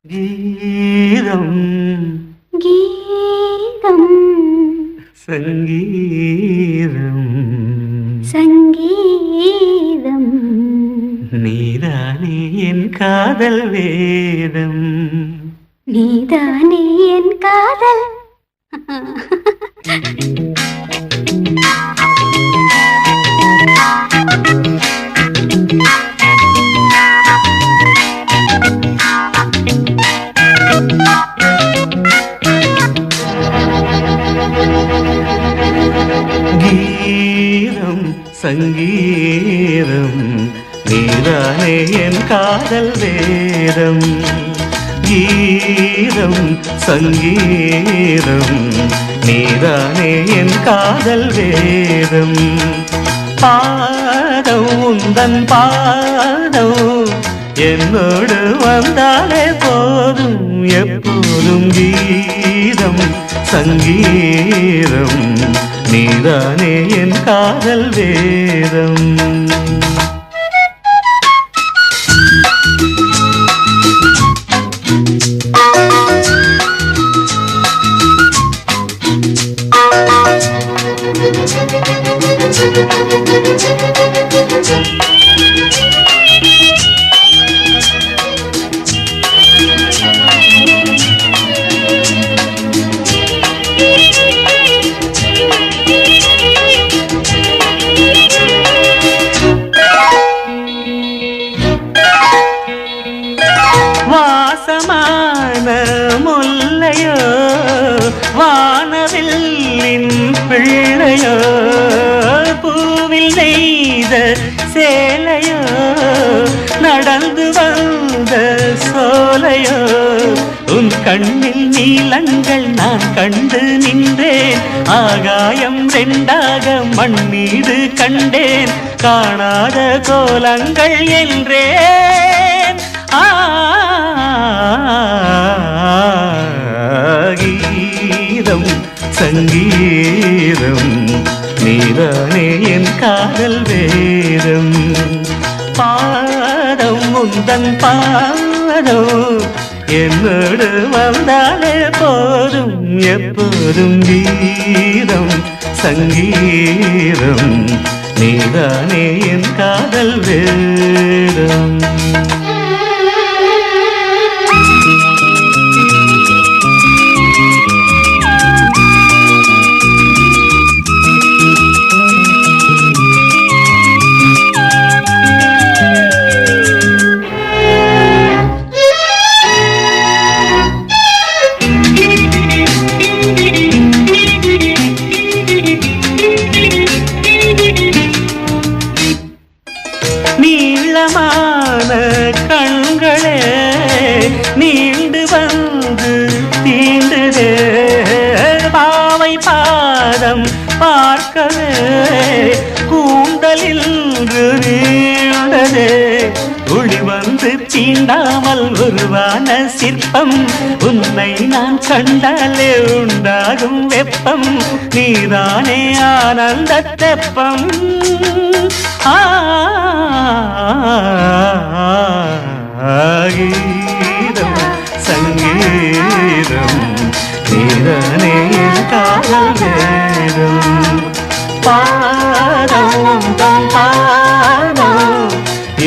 கீதம் கீதம் சங்கீதம் சங்கீதம் நீதானே என் காதல் வேதம் நீதானே என் காதல் கீதம் சங்கீதம் நீதானே என் காதல் வேதம் கீதம் சங்கீதம் நீதானே என் காதல் வேதம் பாதம் உந்தன் பாதம் என்னோடு வந்தாலே போதும் எப்போதும் கீதம் சங்கீதம் நீதானே என் காதல் வேதம் வாசமான முல்லையோ வானவில்லின் பிள்ளையோ பூவில் நெய்த சேலையோ நடந்து வந்த சோலையோ உன் கண்ணில் நீலங்கள் நான் கண்டு நின்றேன் ஆகாயம் ரெண்டாக மண்ணீடு கண்டேன் காணாத கோலங்கள் என்றேன் கீதம் சங்கீதம் நீதானே என் காதல் வேதம் பாதம் முந்தன் பாதம் என்னோடு வந்தாலே போதும் எப்போதும் கீதம் சங்கீதம் நீதானே என் காதல் வேதம் நீளமான கண்களே நீண்டு வந்து தீண்டுதே பாவை பாதம் பார்க்கவே கூந்தலில் நீண்டதே ஒளி வந்து தீண்டாமல் உருவான சிற்பம் உன்னை நான் கண்டாலே உண்டாகும் வெப்பம் நீதானே ஆனந்த தெப்பம் கீதம் சங்கீதம் நீதானே என் காதல் வேதம் பாதம் தம் பாதம்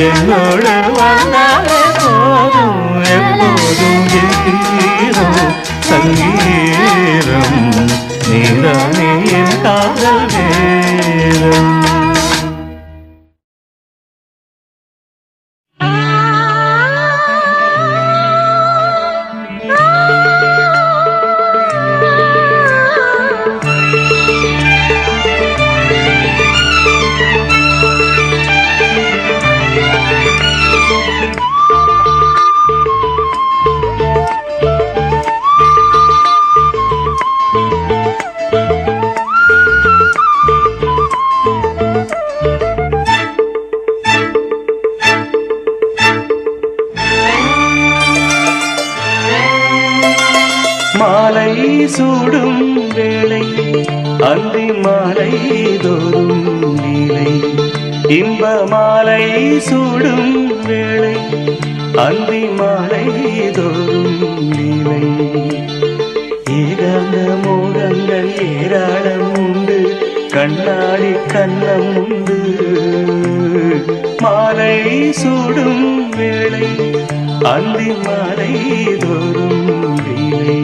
என்னோடு வந்தாலே போதும் எப்போதும் கீதம் சங்கீதம் நீதானே என் காதல் வேதம் மாலை சூடும் வேளை அந்தி மாலை தோறும் நீலை இன்ப மாலை சூடும் வேளை அந்தி மாலை தோறும் லீலை. ஏகாந்த மோகங்கள் ஏராளம் உண்டு, கண்ணாடி கண்ணம் உண்டு. மாலை சூடும் வேளை அந்தி மாலை தோறும் லீலை.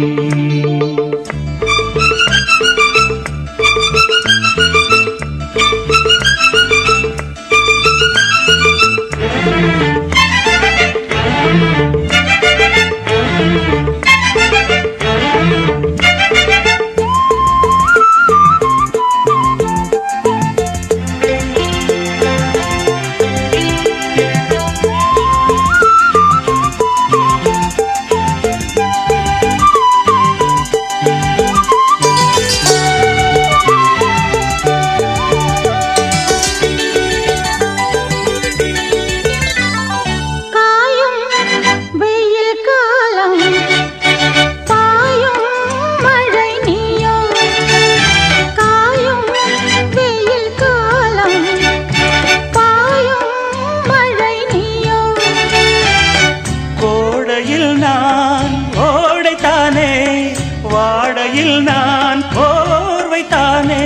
நான் போர்வைத்தானே,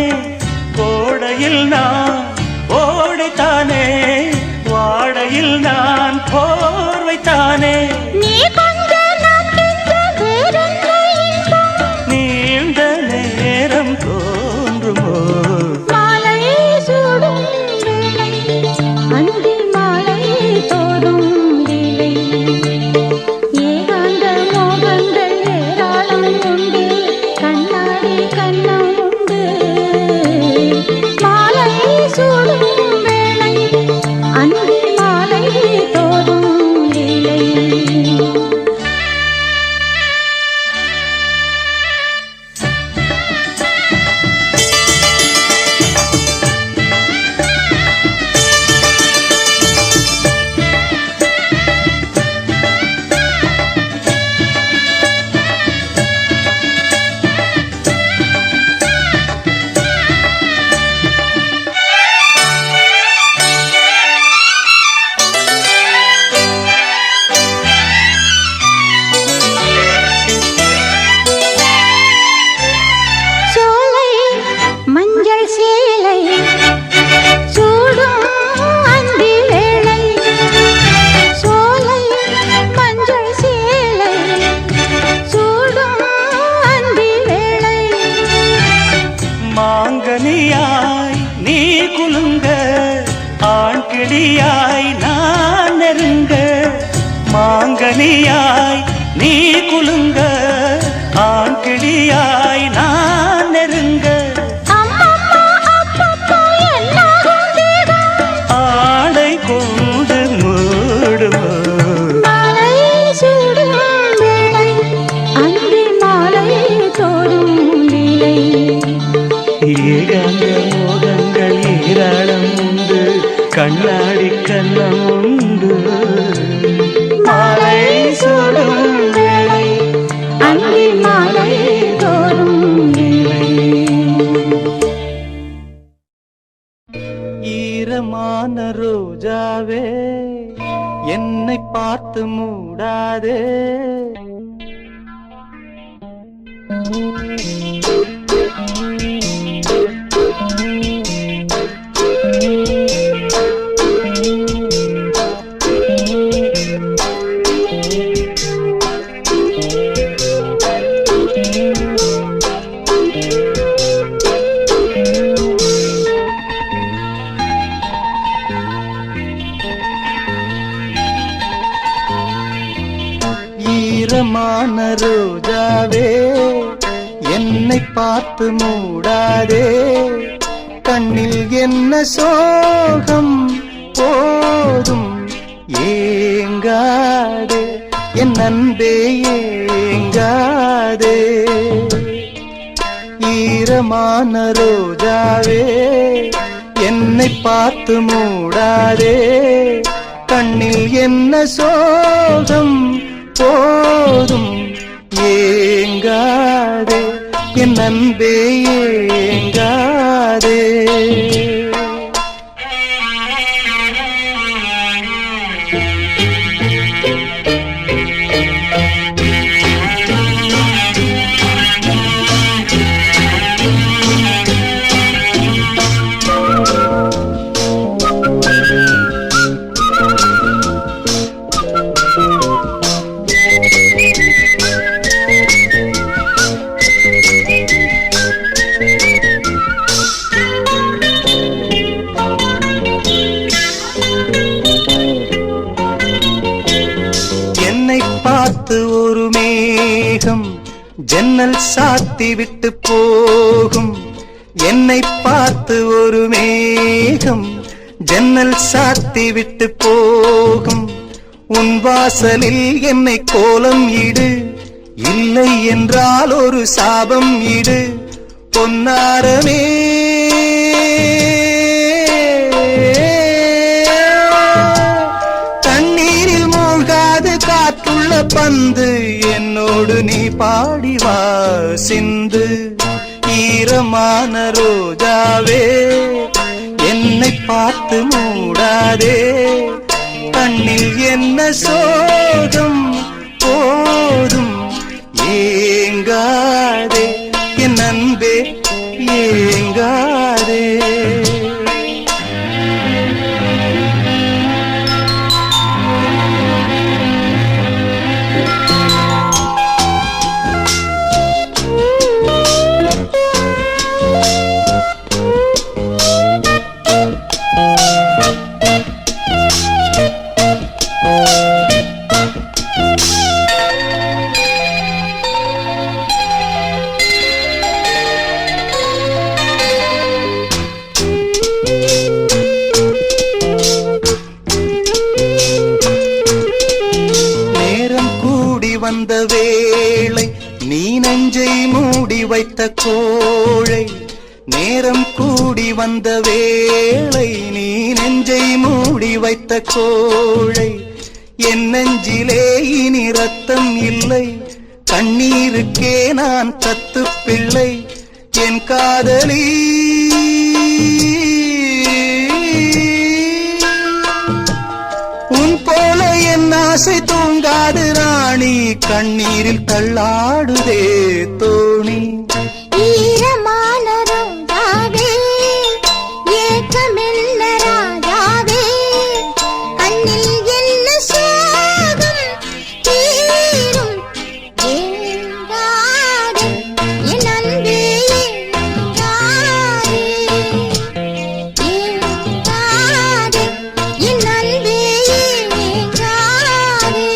கோடையில் நான் ஓடைத்தானே, வாடையில் நான் போர்வைத்தானே. நீ கொஞ்ச நீண்ட நேரம் தோன்றுமோ மாலை சூடும் வேளை அந்தி மாலை தோறும் லீலை. ஏகாந்த மோகங்கள் ஏராளம் உண்டு, கண்ணாடி கண்ணம் உண்டு. மாலை சூடும் வேளை அந்தி மாலை தோறும் லீலை. மஞ்சள் சேலை சூடும் அந்தி வேளை, சோலை மஞ்சள் சேலை சூடும் அந்தி வேளை. மாங்கனியாய் நீ குலுங்க, ஆண் கிளியாய் நான் நெருங்க. மாங்கனியாய் நீ குலுங்க, ஆண் கிளியாய் நான் நெருங்க. ஆடை கொண்டு மூடுமோ மாலை சூடும் வேளை அந்தி மாலை தோறும் லீலை. ஏகாந்த மோகங்கள் ஏராளம் உண்டு, கண்ணாடி கண்ணம் உண்டு. மாலை சூடும் வேளை அந்தி மாலை தோறும் லீலை. ஈரமான ரோஜாவே என்னை பார்த்து மூடாதே. ஈரமான ரோஜாவே என்னை பார்த்து மூடாதே. கண்ணில் என்ன சோகம் போதும் ஏங்காதே, என் அன்பே ஏங்காதே. ஈரமான ரோஜாவே என்னை பார்த்து மூடாதே. கண்ணில் என்ன சோகம் போதும் ஏங்காதே, என் அன்பே ஏங்காதே. பார்த்து ஒரு மேகம் ஜன்னல் சாத்தி விட்டு போகும். என்னை பார்த்து ஒரு மேகம் ஜன்னல் சாத்தி விட்டு போகும். உன் வாசலில் என்னை கோலம் இடு, இல்லை என்றால் ஒரு சாபம் இடு. பொன்னாரமே தண்ணீரில் மூழ்காது காற்றுள்ள பந்து, என்னோடு நீ பாடிவா சிந்து. ஈரமான ரோஜாவே என்னை பார்த்து மூடாதே, கண்ணில் என்ன சோகம் போதும் ஏங்காதே என் அன்பே ஏங்காதே. வந்த வேளை நீ நெஞ்சை மூடி வைத்த கோழை. நேரம் கூடி வந்த வேளை நீ நெஞ்சை மூடி வைத்த கோழை. என் நெஞ்சிலே இனி ரத்தம் இல்லை, கண்ணீருக்கே நான் தத்து பிள்ளை. என் காதலி உன் போல என் ஆசை தூங்காது ராணி, கண்ணீரில் தள்ளாடுதே தோணி. ஈரமான ரோஜாவே ஏக்கமெல்ல ராஜாவே, கண்ணில் என்ன சோகம் தீரும் ஏங்காதே என் அன்பே ஏங்காதே, ஏங்காதே என் அன்பே ஏங்காதே.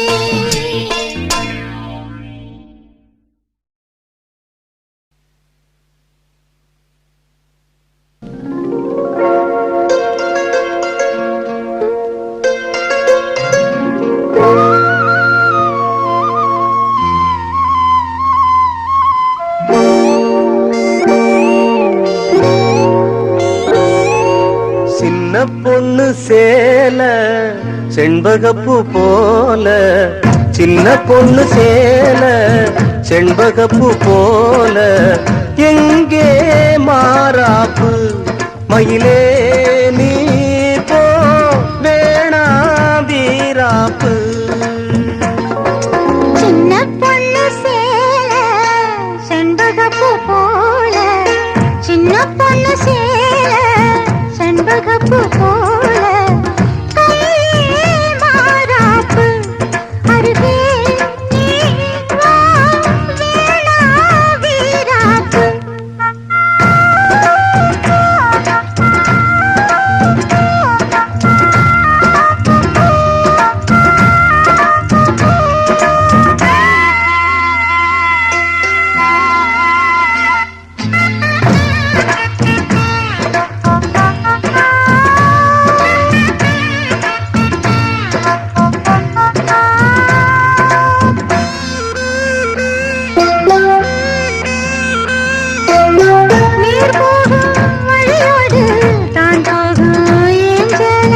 சின்ன பொண்ணு சேல செண்பகப்பூ போல, சின்ன பொண்ணு சேல செண்பகப்பூ போல. எங்கே மாறாப்பு மயிலே நீ போ, வேணா வீராப்பு. சின்ன பொண்ணு சேல செண்பகப்பூ போல, சின்ன பொண்ணு சேல செண்பகப்பூ போல. கையே மாறாப்பு அருகே நீ வா, வேணா வீராப்பு. நீர் போகும் வழியோடு தான் போகும் ஏஞ்சல,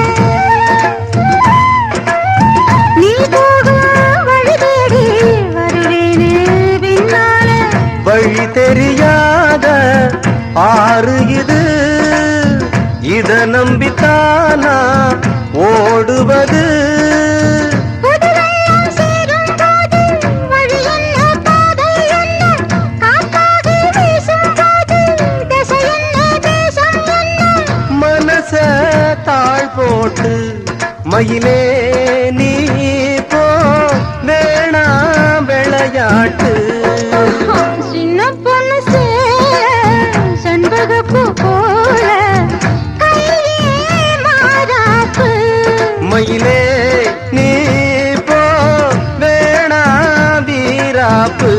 நீ போகும் வழி தேடி வருவேனே பின்னால. வழி தெரியாத ஆறு இது, இத நம்பித்தானா ஓடுவது. புதுவெள்ளம் சேரும் போது வழி என்ன பாதை என்ன, காத்தாகி வீசும் போது திசை என்ன தேசம் என்ன. மனச தாழ் போட்டு மயிலே நீ போ, வேணா விளையாட்டு. சின்ன பொண்ணு சேல செண்பகப்பூ போல, கையே மாறாப்பு மயிலே நீ போ, வேணா வீராப்பு.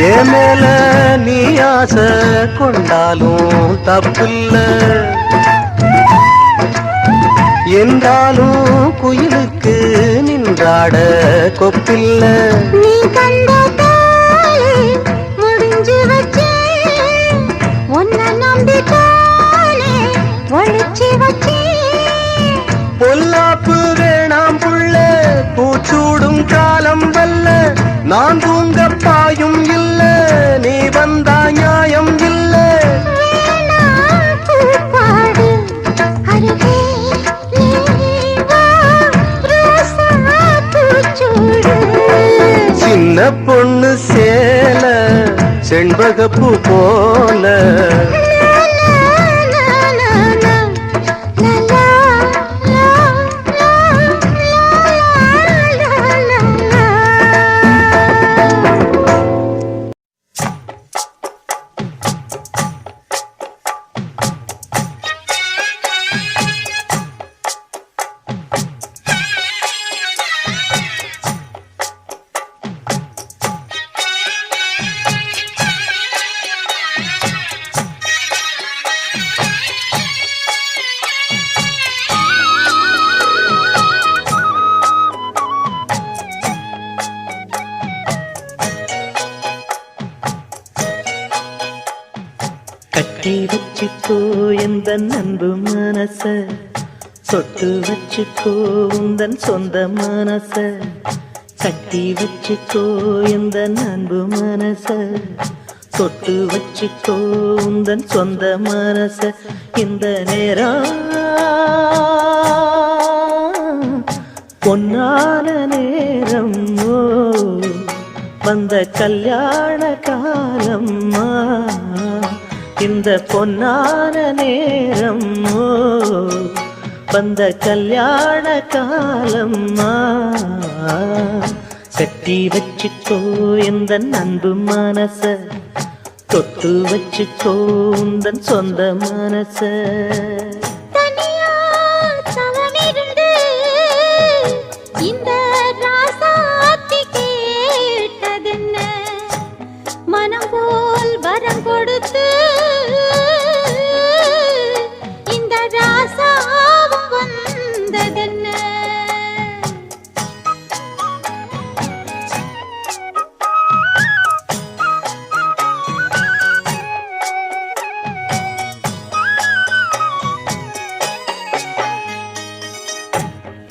ஏன் மேல நீ ஆசை கொண்டாலும் தப்பில்ல, என்றாலும் குயிலுக்கு நின்றாட கொப்பில்ல. நீ கண்ட தாயே முடிஞ்சு வச்சே, உன்னை நம்பித்தானே ஒழிச்சு வச்சே. பொல்லாப்பு வேணாம் புள்ள, பூச்சூடும் காலம் வல்ல. நான் தூங்க பாயும் இல்ல, நீ வந்தா நியாயம் இல்ல. பூப்பாடு அருகே நீ வா, ரோசா பூச்சூடு. சின்ன பொண்ணு சேல செண்பகப்பூ போல. கட்டி வச்சுக்கோ எந்த அன்பு மனச, சொட்டு வச்சுக்கோ உந்தன் சொந்த மனச. கட்டி வச்சுக்கோ எந்த அன்பு மனச, சொட்டு வச்சுக்கோ உந்தன் சொந்த மனச. இந்த நேரம் பொன்னான நேரம், வந்த கல்யாண காலம்மா. இந்த பொன்னான நேரம் வந்த கல்யாண காலம்மா. கட்டி வச்சுக்கோ எந்த அன்பு மனச, தொட்டு வச்சுக்கோ உந்தன் சொந்த மனச. தனியா தவமிருந்து இந்த ராசாத்தி கேட்டதென்ன, மனம் போல் வரம் கொடுத்து இந்த ராசாவும் வந்ததென்ன.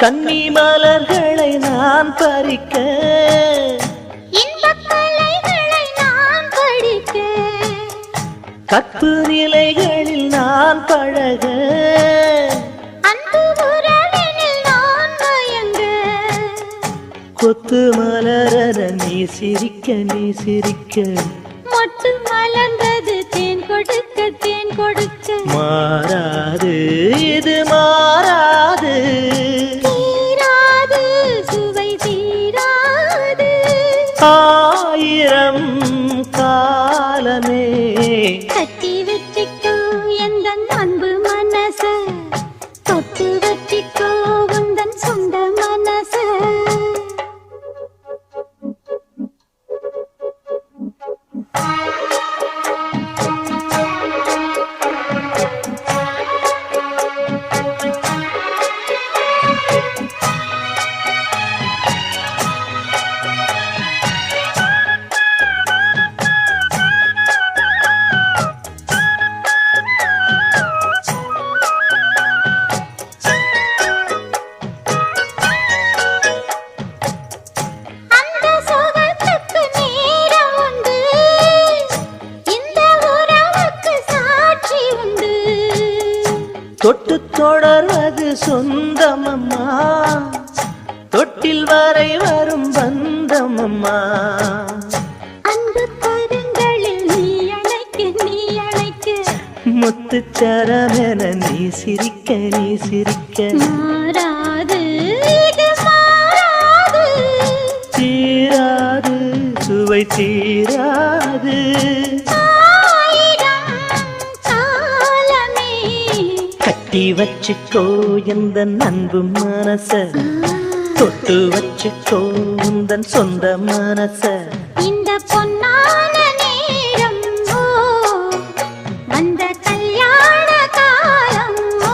கன்னி மலர்களை நான் பறிக்க, இன்பக் கலைகளை நான் படிக்க, கற்பு நிலைகளில் நான் பழக, அன்பு உறவினில் நான் மயங்க. கொத்து மலர நீ சிரிக்க நீ சிரிக்க, மொட்டு மலர்ந்தது தேன் கொடுக்க தேன் கொடுக்க. மாறாது இது மாறாது, தீராது சுவை தீராது. ஆயிரம் காலமே கட்டி வச்சிக்கோ எந்த அன்பு மனச, தொட்டு வச்சிக்கோ உந்தன் சொந்த மனச. தொட்டு தொடர்வது சொந்தமம்மா, தொட்டில் வரை வரும் பந்தமம்மா. அன்பு கரங்களில் நீ அணைக்க நீ அணைக்க, முத்துச்சரமென நீ சிரிக்க நீ சிரிக்க. மாறாது இது மாறாது, தீராது சுவை தீராது. ஆயிரம் காலமே கட்டி வச்சுக்கோ எந்த அன்பு மனச, தொட்டு வச்சுக்கோ உந்தன் சொந்த மனச. இந்த பொன்னான நேரம் ஓ, வந்த கல்யாண காலம் ஓ,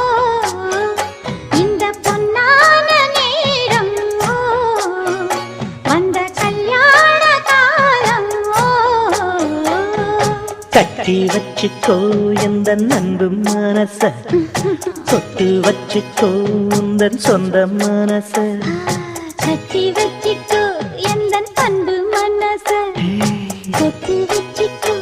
இந்த பொன்னான நேரம் ஓ, வந்த கல்யாண காலம் ஓ. கட்டி வச்சுக்கோ எந்த அன்பு மனச, தொட்டு வச்சுக்கோ உந்தன் சொந்த மனச. கட்டி வச்சிக்கோ எந்தன் அன்பு மனச, கட்டி வச்சிக்கோ